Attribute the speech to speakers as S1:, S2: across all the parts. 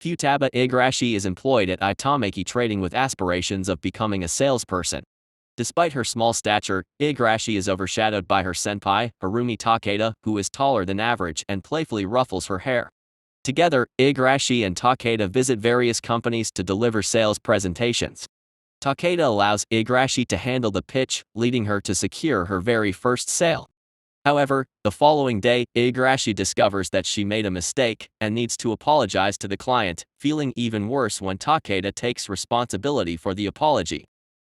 S1: Futaba Igarashi is employed at Itamaki Trading with aspirations of becoming a salesperson. Despite her small stature, Igarashi is overshadowed by her senpai, Harumi Takeda, who is taller than average and playfully ruffles her hair. Together, Igarashi and Takeda visit various companies to deliver sales presentations. Takeda allows Igarashi to handle the pitch, leading her to secure her very first sale. However, the following day, Igarashi discovers that she made a mistake and needs to apologize to the client, feeling even worse when Takeda takes responsibility for the apology.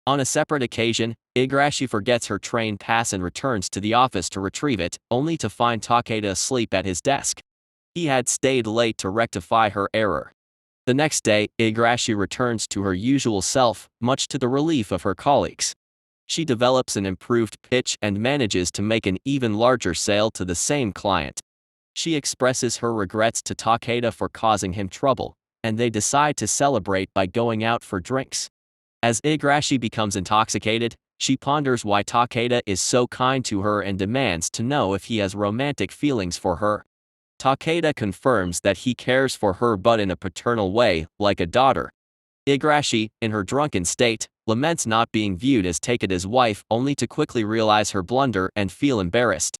S1: On a separate occasion, Igarashi forgets her train pass and returns to the office to retrieve it, only to find Takeda asleep at his desk. He had stayed late to rectify her error. The next day, Igarashi returns to her usual self, much to the relief of her colleagues. She develops an improved pitch and manages to make an even larger sale to the same client. She expresses her regrets to Takeda for causing him trouble, and they decide to celebrate by going out for drinks. As Igarashi becomes intoxicated, she ponders why Takeda is so kind to her and demands to know if he has romantic feelings for her. Takeda confirms that he cares for her but in a paternal way, like a daughter. Igarashi, in her drunken state, laments not being viewed as Takeda's wife only to quickly realize her blunder and feel embarrassed.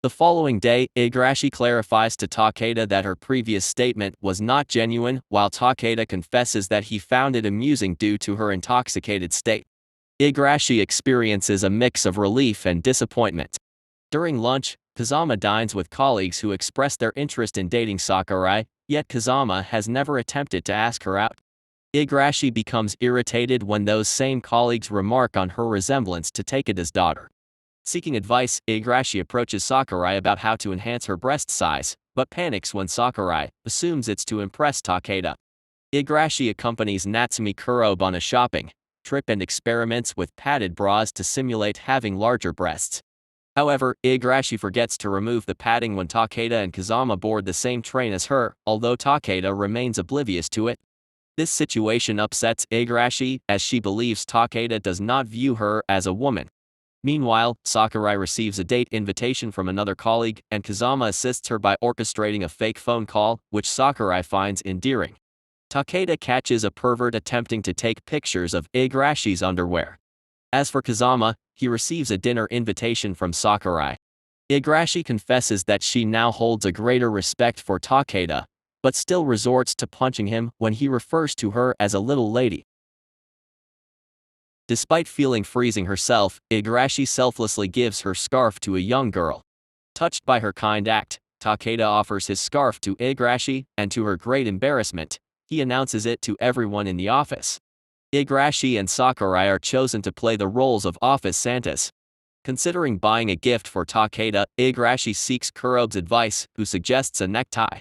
S1: The following day, Igarashi clarifies to Takeda that her previous statement was not genuine, while Takeda confesses that he found it amusing due to her intoxicated state. Igarashi experiences a mix of relief and disappointment. During lunch, Kazama dines with colleagues who express their interest in dating Sakurai, yet Kazama has never attempted to ask her out. Igarashi becomes irritated when those same colleagues remark on her resemblance to Takeda's daughter. Seeking advice, Igarashi approaches Sakurai about how to enhance her breast size, but panics when Sakurai assumes it's to impress Takeda. Igarashi accompanies Natsumi Kurobe on a shopping trip and experiments with padded bras to simulate having larger breasts. However, Igarashi forgets to remove the padding when Takeda and Kazama board the same train as her, although Takeda remains oblivious to it. This situation upsets Igarashi, as she believes Takeda does not view her as a woman. Meanwhile, Sakurai receives a date invitation from another colleague, and Kazama assists her by orchestrating a fake phone call, which Sakurai finds endearing. Takeda catches a pervert attempting to take pictures of Igarashi's underwear. As for Kazama, he receives a dinner invitation from Sakurai. Igarashi confesses that she now holds a greater respect for Takeda, but still resorts to punching him when he refers to her as a little lady. Despite feeling freezing herself, Igarashi selflessly gives her scarf to a young girl. Touched by her kind act, Takeda offers his scarf to Igarashi, and to her great embarrassment, he announces it to everyone in the office. Igarashi and Sakurai are chosen to play the roles of office Santas. Considering buying a gift for Takeda, Igarashi seeks Kurobe's advice, who suggests a necktie.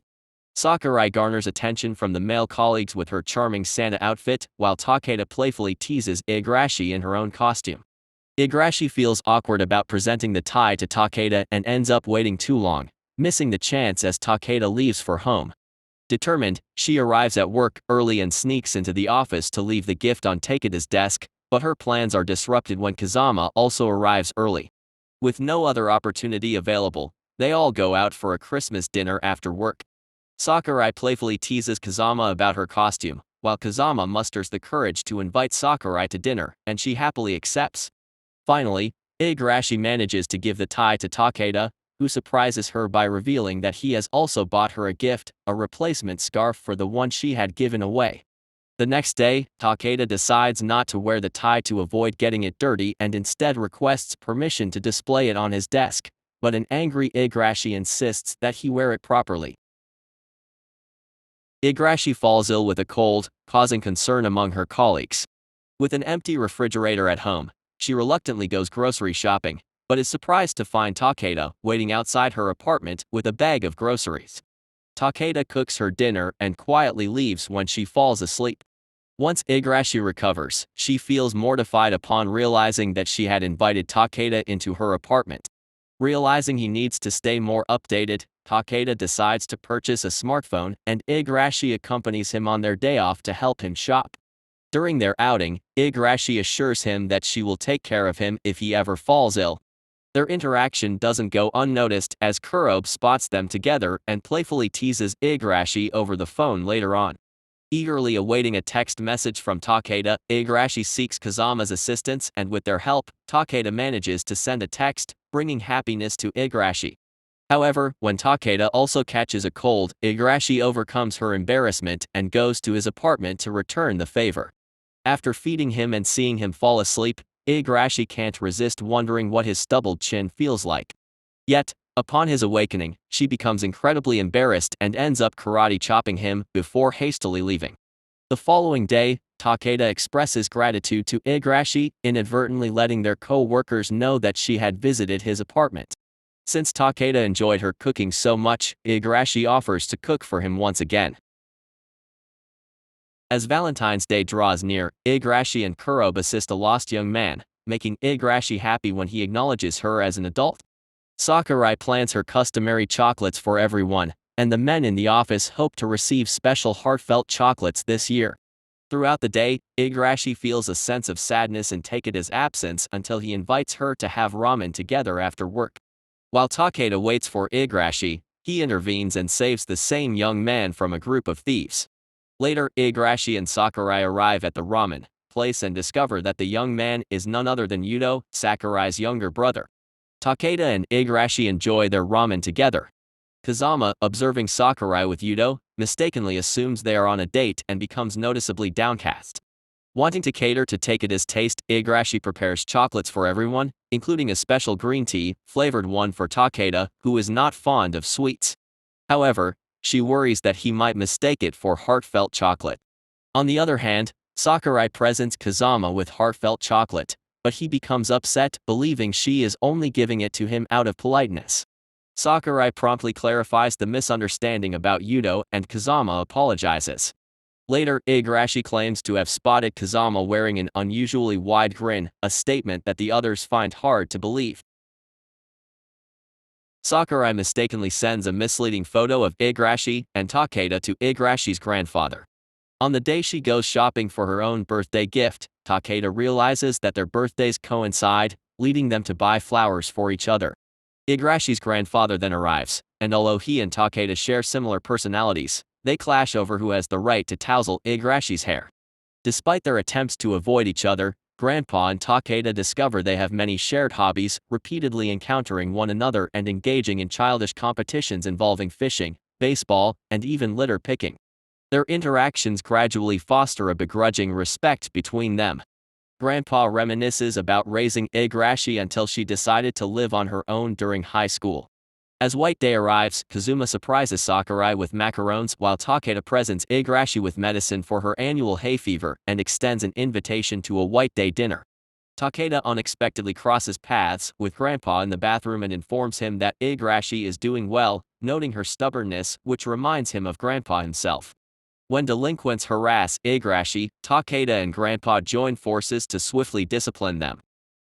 S1: Sakurai garners attention from the male colleagues with her charming Santa outfit, while Takeda playfully teases Igarashi in her own costume. Igarashi feels awkward about presenting the tie to Takeda and ends up waiting too long, missing the chance as Takeda leaves for home. Determined, she arrives at work early and sneaks into the office to leave the gift on Takeda's desk, but her plans are disrupted when Kazama also arrives early. With no other opportunity available, they all go out for a Christmas dinner after work. Sakurai playfully teases Kazama about her costume, while Kazama musters the courage to invite Sakurai to dinner, and she happily accepts. Finally, Igarashi manages to give the tie to Takeda, who surprises her by revealing that he has also bought her a gift, a replacement scarf for the one she had given away. The next day, Takeda decides not to wear the tie to avoid getting it dirty and instead requests permission to display it on his desk, but an angry Igarashi insists that he wear it properly. Igarashi falls ill with a cold, causing concern among her colleagues. With an empty refrigerator at home, she reluctantly goes grocery shopping, but is surprised to find Takeda waiting outside her apartment with a bag of groceries. Takeda cooks her dinner and quietly leaves when she falls asleep. Once Igarashi recovers, she feels mortified upon realizing that she had invited Takeda into her apartment. Realizing he needs to stay more updated, Takeda decides to purchase a smartphone, and Igarashi accompanies him on their day off to help him shop. During their outing, Igarashi assures him that she will take care of him if he ever falls ill. Their interaction doesn't go unnoticed as Kurobe spots them together and playfully teases Igarashi over the phone later on. Eagerly awaiting a text message from Takeda, Igarashi seeks Kazama's assistance and with their help, Takeda manages to send a text, bringing happiness to Igarashi. However, when Takeda also catches a cold, Igarashi overcomes her embarrassment and goes to his apartment to return the favor. After feeding him and seeing him fall asleep, Igarashi can't resist wondering what his stubbled chin feels like. Yet, upon his awakening, she becomes incredibly embarrassed and ends up karate chopping him before hastily leaving. The following day, Takeda expresses gratitude to Igarashi, inadvertently letting their co-workers know that she had visited his apartment. Since Takeda enjoyed her cooking so much, Igarashi offers to cook for him once again. As Valentine's Day draws near, Igarashi and Kurobe assist a lost young man, making Igarashi happy when he acknowledges her as an adult. Sakurai plans her customary chocolates for everyone, and the men in the office hope to receive special heartfelt chocolates this year. Throughout the day, Igarashi feels a sense of sadness in Takeda's absence until he invites her to have ramen together after work. While Takeda waits for Igarashi, he intervenes and saves the same young man from a group of thieves. Later, Igarashi and Sakurai arrive at the ramen place and discover that the young man is none other than Yudo, Sakurai's younger brother. Takeda and Igarashi enjoy their ramen together. Kazama, observing Sakurai with Yudo, mistakenly assumes they are on a date and becomes noticeably downcast. Wanting to cater to Takeda's taste, Igarashi prepares chocolates for everyone, including a special green tea, flavored one for Takeda, who is not fond of sweets. However, she worries that he might mistake it for heartfelt chocolate. On the other hand, Sakurai presents Kazama with heartfelt chocolate, but he becomes upset, believing she is only giving it to him out of politeness. Sakurai promptly clarifies the misunderstanding about Yudo and Kazama apologizes. Later, Igarashi claims to have spotted Kazama wearing an unusually wide grin, a statement that the others find hard to believe. Sakurai mistakenly sends a misleading photo of Igarashi and Takeda to Igarashi's grandfather. On the day she goes shopping for her own birthday gift, Takeda realizes that their birthdays coincide, leading them to buy flowers for each other. Igarashi's grandfather then arrives, and although he and Takeda share similar personalities, they clash over who has the right to tousle Igarashi's hair. Despite their attempts to avoid each other, Grandpa and Takeda discover they have many shared hobbies, repeatedly encountering one another and engaging in childish competitions involving fishing, baseball, and even litter picking. Their interactions gradually foster a begrudging respect between them. Grandpa reminisces about raising Igarashi until she decided to live on her own during high school. As White Day arrives, Kazuma surprises Sakurai with macarons while Takeda presents Igarashi with medicine for her annual hay fever and extends an invitation to a White Day dinner. Takeda unexpectedly crosses paths with Grandpa in the bathroom and informs him that Igarashi is doing well, noting her stubbornness, which reminds him of Grandpa himself. When delinquents harass Igarashi, Takeda and Grandpa join forces to swiftly discipline them.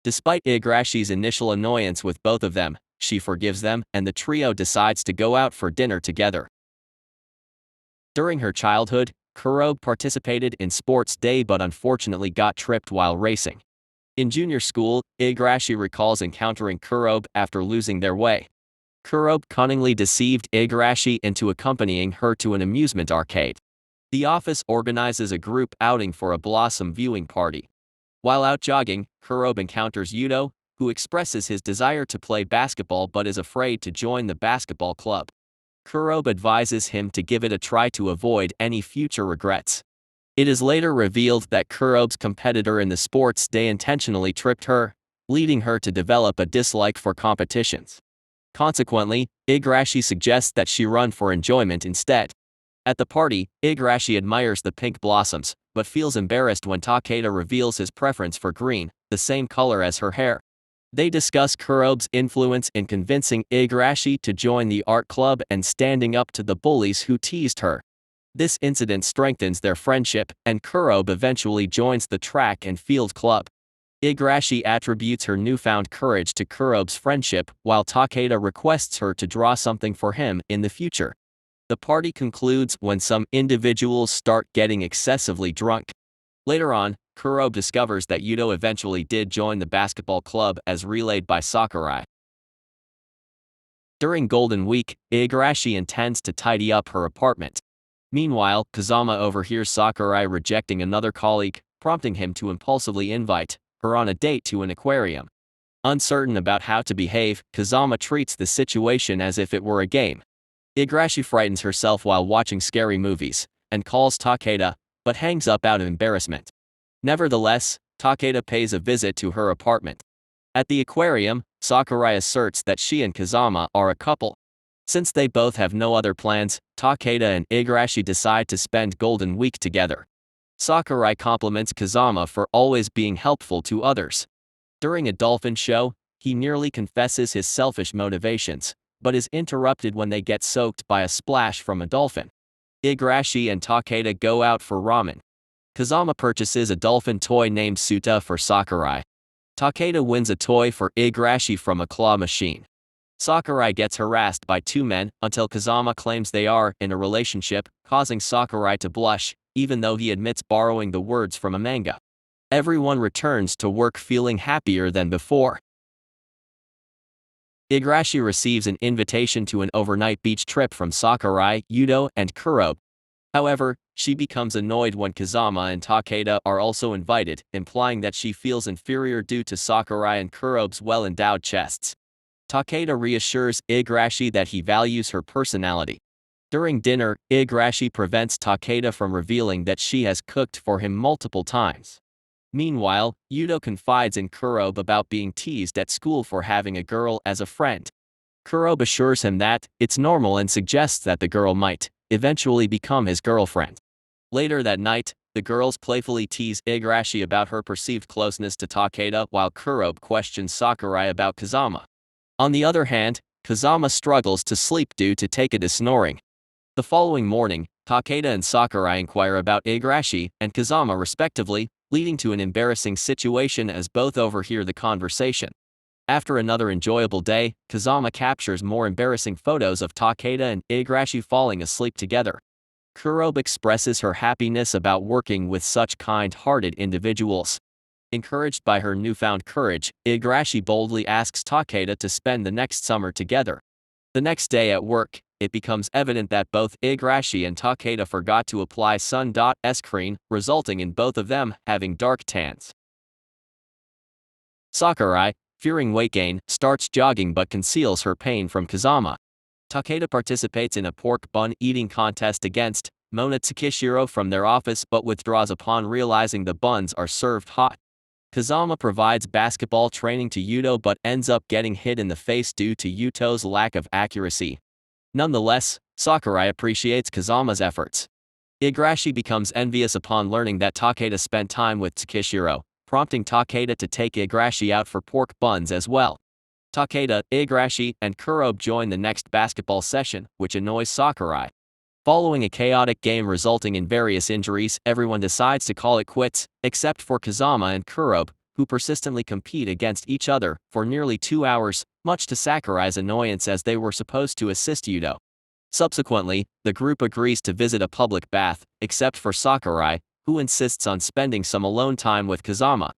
S1: Despite Igarashi's initial annoyance with both of them, she forgives them, and the trio decides to go out for dinner together. During her childhood, Kurobe participated in sports day but unfortunately got tripped while racing. In junior school, Igarashi recalls encountering Kurobe after losing their way. Kurobe cunningly deceived Igarashi into accompanying her to an amusement arcade. The office organizes a group outing for a Blossom viewing party. While out jogging, Kurobe encounters Yudo, who expresses his desire to play basketball but is afraid to join the basketball club. Kurobe advises him to give it a try to avoid any future regrets. It is later revealed that Kurobe's competitor in the sports day intentionally tripped her, leading her to develop a dislike for competitions. Consequently, Igarashi suggests that she run for enjoyment instead. At the party, Igarashi admires the pink blossoms, but feels embarrassed when Takeda reveals his preference for green, the same color as her hair. They discuss Kurobe's influence in convincing Igarashi to join the art club and standing up to the bullies who teased her. This incident strengthens their friendship, and Kurobe eventually joins the track and field club. Igarashi attributes her newfound courage to Kurobe's friendship, while Takeda requests her to draw something for him in the future. The party concludes when some individuals start getting excessively drunk. Later on, Kurobe discovers that Yuto eventually did join the basketball club as relayed by Sakurai. During Golden Week, Igarashi intends to tidy up her apartment. Meanwhile, Kazama overhears Sakurai rejecting another colleague, prompting him to impulsively invite her on a date to an aquarium. Uncertain about how to behave, Kazama treats the situation as if it were a game. Igarashi frightens herself while watching scary movies, and calls Takeda, but hangs up out of embarrassment. Nevertheless, Takeda pays a visit to her apartment. At the aquarium, Sakurai asserts that she and Kazama are a couple. Since they both have no other plans, Takeda and Igarashi decide to spend Golden Week together. Sakurai compliments Kazama for always being helpful to others. During a dolphin show, he nearly confesses his selfish motivations, but is interrupted when they get soaked by a splash from a dolphin. Igarashi and Takeda go out for ramen. Kazama purchases a dolphin toy named Suta for Sakurai. Takeda wins a toy for Igarashi from a claw machine. Sakurai gets harassed by two men until Kazama claims they are in a relationship, causing Sakurai to blush, even though he admits borrowing the words from a manga. Everyone returns to work feeling happier than before. Igarashi receives an invitation to an overnight beach trip from Sakurai, Yuto, and Kurobe. However, she becomes annoyed when Kazama and Takeda are also invited, implying that she feels inferior due to Sakurai and Kurobe's well-endowed chests. Takeda reassures Igarashi that he values her personality. During dinner, Igarashi prevents Takeda from revealing that she has cooked for him multiple times. Meanwhile, Yuto confides in Kurobe about being teased at school for having a girl as a friend. Kurobe assures him that it's normal and suggests that the girl might eventually become his girlfriend. Later that night, the girls playfully tease Igarashi about her perceived closeness to Takeda while Kurobe questions Sakurai about Kazama. On the other hand, Kazama struggles to sleep due to Takeda's snoring. The following morning, Takeda and Sakurai inquire about Igarashi and Kazama respectively, leading to an embarrassing situation as both overhear the conversation. After another enjoyable day, Kazama captures more embarrassing photos of Takeda and Igarashi falling asleep together. Kurobe expresses her happiness about working with such kind-hearted individuals. Encouraged by her newfound courage, Igarashi boldly asks Takeda to spend the next summer together. The next day at work, it becomes evident that both Igarashi and Takeda forgot to apply sun.s cream, resulting in both of them having dark tans. Sakurai, fearing weight gain, starts jogging but conceals her pain from Kazama. Takeda participates in a pork bun eating contest against Mona Tsukishiro from their office but withdraws upon realizing the buns are served hot. Kazama provides basketball training to Yuto but ends up getting hit in the face due to Yuto's lack of accuracy. Nonetheless, Sakurai appreciates Kazama's efforts. Igarashi becomes envious upon learning that Takeda spent time with Tsukishiro, prompting Takeda to take Igarashi out for pork buns as well. Takeda, Igarashi, and Kurobe join the next basketball session, which annoys Sakurai. Following a chaotic game resulting in various injuries, everyone decides to call it quits, except for Kazama and Kurobe, who persistently compete against each other for nearly 2 hours, much to Sakurai's annoyance as they were supposed to assist Yuto. Subsequently, the group agrees to visit a public bath, except for Sakurai, who insists on spending some alone time with Kazama.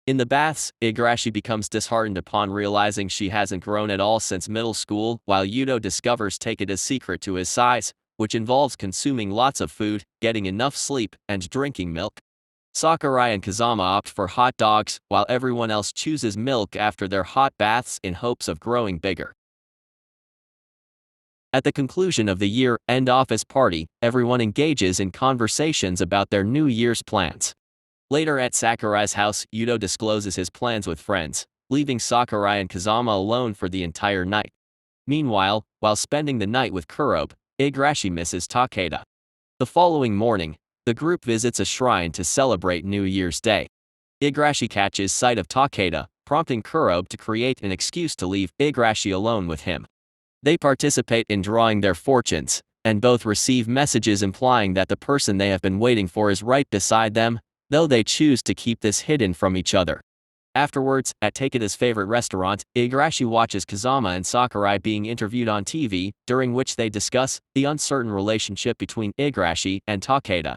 S1: In the baths, Igarashi becomes disheartened upon realizing she hasn't grown at all since middle school, while Yuto discovers Takeda's secret to his size, which involves consuming lots of food, getting enough sleep, and drinking milk. Sakurai and Kazama opt for hot dogs, while everyone else chooses milk after their hot baths in hopes of growing bigger. At the conclusion of the year-end office party, everyone engages in conversations about their New Year's plans. Later at Sakurai's house, Yuto discloses his plans with friends, leaving Sakurai and Kazama alone for the entire night. Meanwhile, while spending the night with Kurobe, Igarashi misses Takeda. The following morning, the group visits a shrine to celebrate New Year's Day. Igarashi catches sight of Takeda, prompting Kurobe to create an excuse to leave Igarashi alone with him. They participate in drawing their fortunes, and both receive messages implying that the person they have been waiting for is right beside them, though they choose to keep this hidden from each other. Afterwards, at Takeda's favorite restaurant, Igarashi watches Kazama and Sakurai being interviewed on TV, during which they discuss the uncertain relationship between Igarashi and Takeda.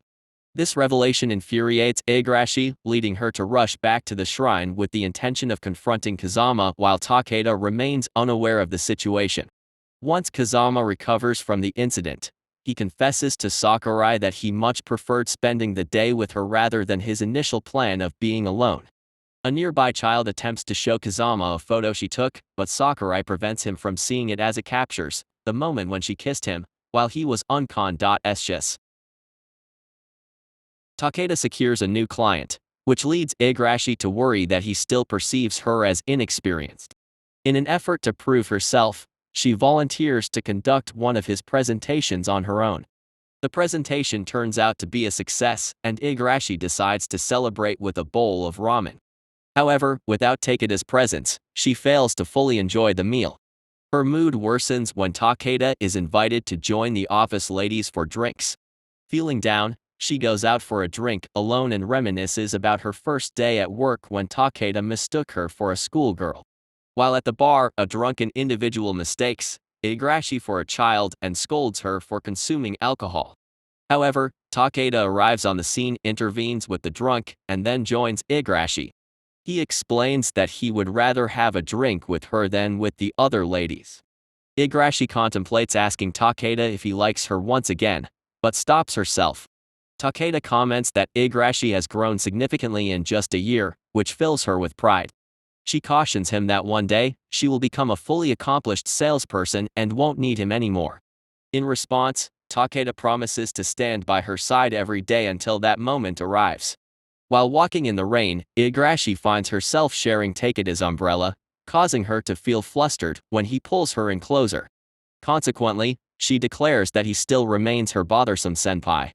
S1: This revelation infuriates Igarashi, leading her to rush back to the shrine with the intention of confronting Kazama while Takeda remains unaware of the situation. Once Kazama recovers from the incident, he confesses to Sakurai that he much preferred spending the day with her rather than his initial plan of being alone. A nearby child attempts to show Kazama a photo she took, but Sakurai prevents him from seeing it as it captures the moment when she kissed him, while he was unconscious. Takeda secures a new client, which leads Igarashi to worry that he still perceives her as inexperienced. In an effort to prove herself, she volunteers to conduct one of his presentations on her own. The presentation turns out to be a success, and Igarashi decides to celebrate with a bowl of ramen. However, without Takeda's presence, she fails to fully enjoy the meal. Her mood worsens when Takeda is invited to join the office ladies for drinks. Feeling down, she goes out for a drink alone and reminisces about her first day at work when Takeda mistook her for a schoolgirl. While at the bar, a drunken individual mistakes Igarashi for a child and scolds her for consuming alcohol. However, Takeda arrives on the scene, intervenes with the drunk, and then joins Igarashi. He explains that he would rather have a drink with her than with the other ladies. Igarashi contemplates asking Takeda if he likes her once again, but stops herself. Takeda comments that Igarashi has grown significantly in just a year, which fills her with pride. She cautions him that one day, she will become a fully accomplished salesperson and won't need him anymore. In response, Takeda promises to stand by her side every day until that moment arrives. While walking in the rain, Igarashi finds herself sharing Takeda's umbrella, causing her to feel flustered when he pulls her in closer. Consequently, she declares that he still remains her bothersome senpai.